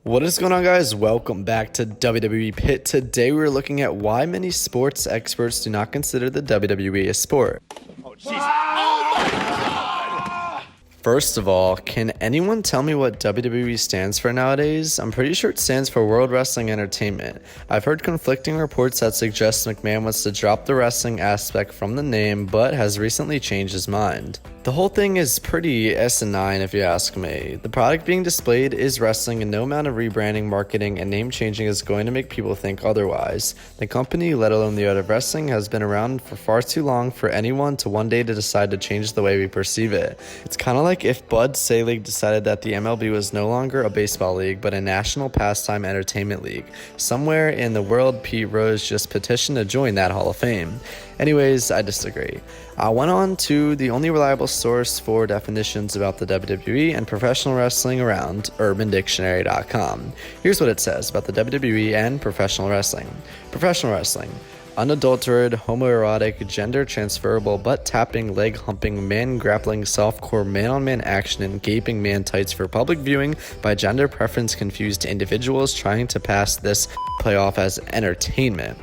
What is going on, guys? Welcome back to WWE Pit. Today we're looking at why many sports experts do not consider the WWE a sport. Oh, Jesus. Oh, my God! First of all, can anyone tell me what WWE stands for nowadays? I'm pretty sure it stands for World Wrestling Entertainment. I've heard conflicting reports that suggest McMahon wants to drop the wrestling aspect from the name, but has recently changed his mind. The whole thing is pretty asinine if you ask me. The product being displayed is wrestling, and no amount of rebranding, marketing, and name changing is going to make people think otherwise. The company, let alone the art of wrestling, has been around for far too long for anyone to one day to decide to change the way we perceive it. It's kind of like if Bud Selig decided that the MLB was no longer a baseball league but a national pastime entertainment league. Somewhere in the world, Pete Rose just petitioned to join that Hall of Fame. Anyways, I disagree. I went on to the only reliable source for definitions about the WWE and professional wrestling around, UrbanDictionary.com. Here's what it says about the WWE and professional wrestling. Professional wrestling: unadulterated, homoerotic, gender transferable, butt tapping, leg humping, man grappling, softcore, man on man action, and gaping man tights for public viewing by gender preference confused individuals trying to pass this playoff as entertainment.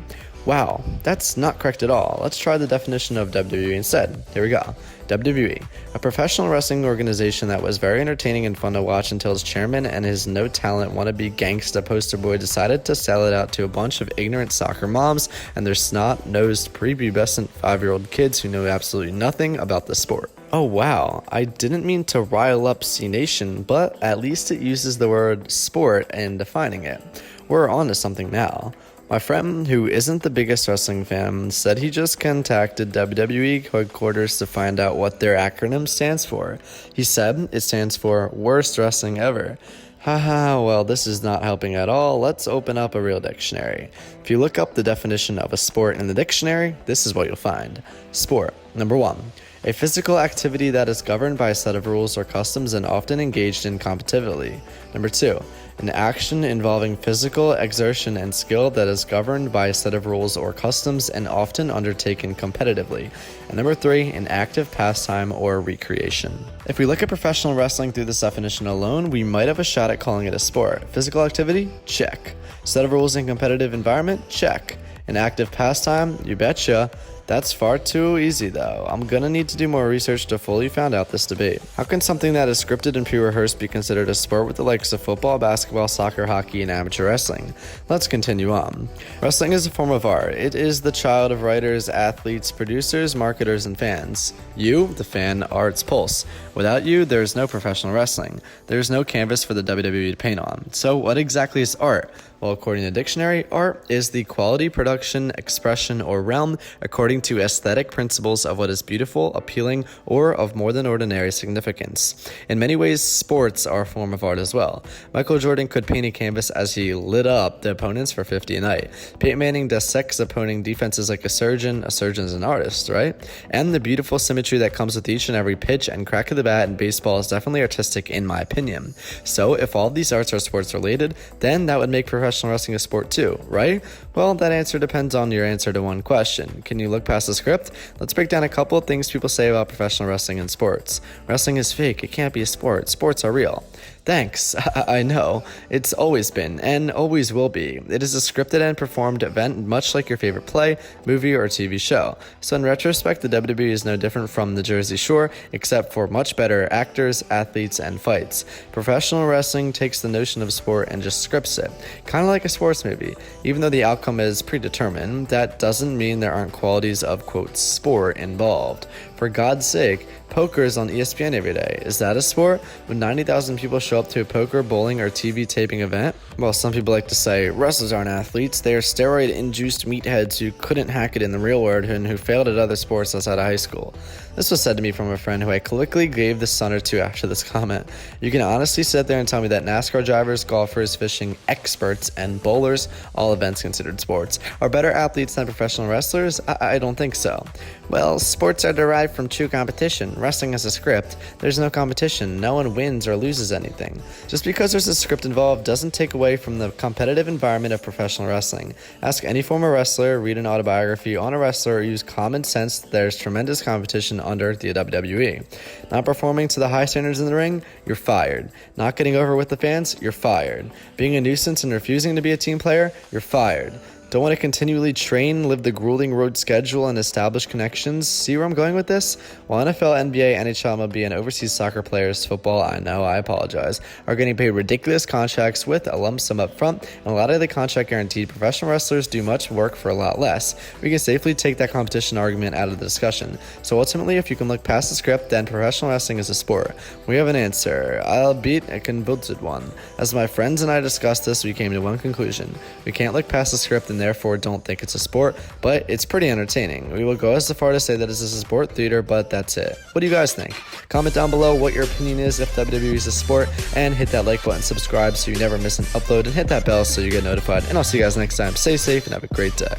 Wow, that's not correct at all. Let's try the definition of WWE instead. Here we go. WWE, a professional wrestling organization that was very entertaining and fun to watch until its chairman and his no-talent wannabe gangsta poster boy decided to sell it out to a bunch of ignorant soccer moms and their snot-nosed prepubescent 5-year-old kids who know absolutely nothing about the sport. Oh wow, I didn't mean to rile up C-Nation, but at least it uses the word sport in defining it. We're on to something now. My friend, who isn't the biggest wrestling fan, said he just contacted WWE headquarters to find out what their acronym stands for. He said it stands for Worst Wrestling Ever. Haha, well, this is not helping at all. Let's open up a real dictionary. If you look up the definition of a sport in the dictionary, this is what you'll find. Sport. Number 1. A physical activity that is governed by a set of rules or customs and often engaged in competitively. Number 2. An action involving physical exertion and skill that is governed by a set of rules or customs and often undertaken competitively. And number 3, an active pastime or recreation. If we look at professional wrestling through this definition alone, we might have a shot at calling it a sport. Physical activity? Check. Set of rules and competitive environment? Check. An active pastime? You betcha. That's far too easy though. I'm gonna need to do more research to fully find out this debate. How can something that is scripted and pre-rehearsed be considered a sport with the likes of football, basketball, soccer, hockey, and amateur wrestling? Let's continue on. Wrestling is a form of art. It is the child of writers, athletes, producers, marketers, and fans. You, the fan, are its pulse. Without you, there is no professional wrestling. There is no canvas for the WWE to paint on. So what exactly is art? Well, according to the dictionary, art is the quality, production, expression, or realm according to aesthetic principles of what is beautiful, appealing, or of more than ordinary significance. In many ways, sports are a form of art as well. Michael Jordan could paint a canvas as he lit up the opponents for 50 a night. Peyton Manning dissects opposing defenses like a surgeon is an artist, right? And the beautiful symmetry that comes with each and every pitch and crack of the bat in baseball is definitely artistic in my opinion. So if all these arts are sports related, then that would make professional wrestling a sport too, right? Well, that answer depends on your answer to one question. Can you look past the script? Let's break down a couple of things people say about professional wrestling and sports. Wrestling is fake. It can't be a sport. Sports are real. Thanks. I know. It's always been and always will be. It is a scripted and performed event much like your favorite play, movie, or TV show. So in retrospect, the WWE is no different from the Jersey Shore, except for much better actors, athletes, and fights. Professional wrestling takes the notion of sport and just scripts it. Kind of like a sports movie. Even though the outcome is predetermined, that doesn't mean there aren't qualities of, quote, sport involved. For God's sake, poker is on ESPN every day. Is that a sport? When 90,000 people show up to a poker, bowling, or TV taping event? Well, some people like to say wrestlers aren't athletes. They are steroid-induced meatheads who couldn't hack it in the real world and who failed at other sports outside of high school. This was said to me from a friend who I quickly gave the sun or two after this comment. You can honestly sit there and tell me that NASCAR drivers, golfers, fishing experts, and bowlers, all events considered sports, are better athletes than professional wrestlers? I don't think so. Well, sports are derived from true competition. Wrestling is a script. There's no competition. No one wins or loses anything. Just because there's a script involved doesn't take away from the competitive environment of professional wrestling. Ask any former wrestler, read an autobiography on a wrestler, or use common sense. There's tremendous competition under the WWE. Not performing to the high standards in the ring, you're fired. Not getting over with the fans, you're fired. Being a nuisance and refusing to be a team player, you're fired. Don't want to continually train, live the grueling road schedule, and establish connections? See where I'm going with this? While NFL, NBA, NHL, MLB, and overseas soccer players, football, I know, I apologize, are getting paid ridiculous contracts with a lump sum up front, and a lot of the contract guaranteed, professional wrestlers do much work for a lot less. We can safely take that competition argument out of the discussion. So ultimately, if you can look past the script, then professional wrestling is a sport. We have an answer, albeit a convoluted one. As my friends and I discussed this, we came to one conclusion. We can't look past the script and therefore don't think it's a sport, but it's pretty entertaining. We will go as far to say that this is a sport theater, but that's it. What do you guys think? Comment down below what your opinion is if WWE is a sport, and hit that like button, subscribe so you never miss an upload, and hit that bell so you get notified, and I'll see you guys next time. Stay safe and have a great day.